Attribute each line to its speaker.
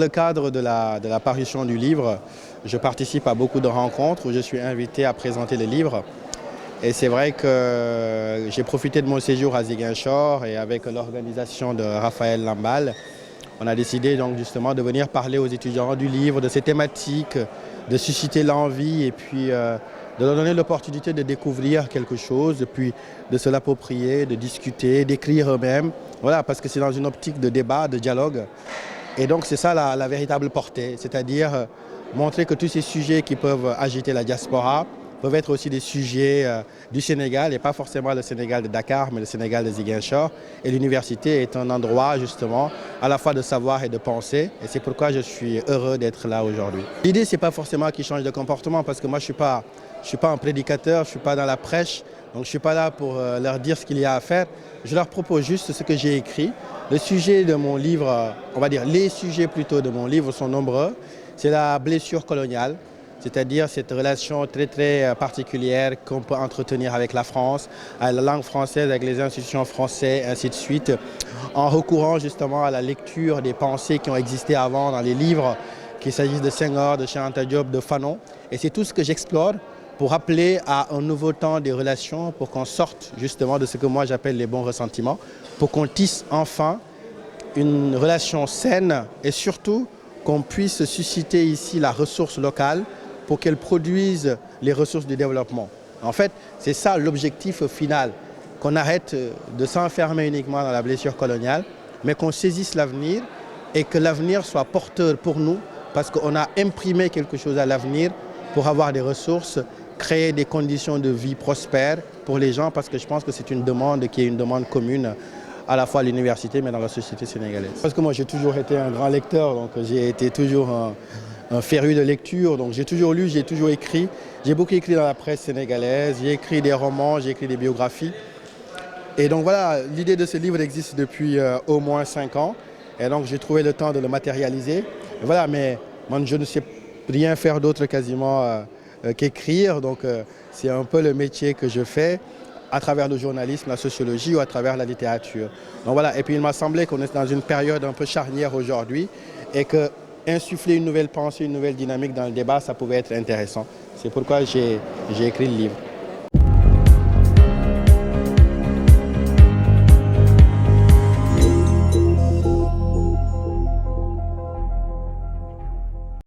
Speaker 1: le cadre de la parution du livre, je participe à beaucoup de rencontres où je suis invité à présenter le livre. Et c'est vrai que j'ai profité de mon séjour à Ziguinchor et avec l'organisation de Raphaël Lambal, on a décidé donc justement de venir parler aux étudiants du livre, de ces thématiques, de susciter l'envie et puis de leur donner l'opportunité de découvrir quelque chose, et puis de se l'approprier, de discuter, d'écrire eux-mêmes. Voilà, parce que c'est dans une optique de débat, de dialogue. Et donc c'est ça la véritable portée, c'est-à-dire montrer que tous ces sujets qui peuvent agiter la diaspora peuvent être aussi des sujets du Sénégal, et pas forcément le Sénégal de Dakar, mais le Sénégal de Ziguinchor. Et l'université est un endroit justement à la fois de savoir et de penser, et c'est pourquoi je suis heureux d'être là aujourd'hui. L'idée, c'est pas forcément qu'ils changent de comportement, parce que moi je suis pas un prédicateur, je suis pas dans la prêche, donc je suis pas là pour leur dire ce qu'il y a à faire. Je leur propose juste ce que j'ai écrit. Le sujet de mon livre, on va dire les sujets plutôt de mon livre sont nombreux. C'est la blessure coloniale, c'est-à-dire cette relation très très particulière qu'on peut entretenir avec la France, avec la langue française, avec les institutions françaises, ainsi de suite, en recourant justement à la lecture des pensées qui ont existé avant dans les livres, qu'il s'agisse de Senghor, de Cheikh Anta Diop, de Fanon. Et c'est tout ce que j'explore pour appeler à un nouveau temps des relations, pour qu'on sorte justement de ce que moi j'appelle les bons ressentiments, pour qu'on tisse enfin une relation saine et surtout qu'on puisse susciter ici la ressource locale pour qu'elle produise les ressources du développement. En fait, c'est ça l'objectif final, qu'on arrête de s'enfermer uniquement dans la blessure coloniale, mais qu'on saisisse l'avenir et que l'avenir soit porteur pour nous, parce qu'on a imprimé quelque chose à l'avenir pour avoir des ressources, créer des conditions de vie prospères pour les gens, parce que je pense que c'est une demande qui est une demande commune à la fois à l'université mais dans la société sénégalaise. Parce que moi j'ai toujours été un grand lecteur, donc j'ai été toujours un féru de lecture, donc j'ai toujours lu, j'ai toujours écrit. J'ai beaucoup écrit dans la presse sénégalaise, j'ai écrit des romans, j'ai écrit des biographies. Et donc voilà, l'idée de ce livre existe depuis au moins 5 ans, et donc j'ai trouvé le temps de le matérialiser. Et voilà, mais moi je ne sais rien faire d'autre quasiment qu'écrire, donc c'est un peu le métier que je fais à travers le journalisme, la sociologie ou à travers la littérature. Donc voilà, et puis il m'a semblé qu'on est dans une période un peu charnière aujourd'hui et que insuffler une nouvelle pensée, une nouvelle dynamique dans le débat, ça pouvait être intéressant. C'est pourquoi j'ai écrit le livre.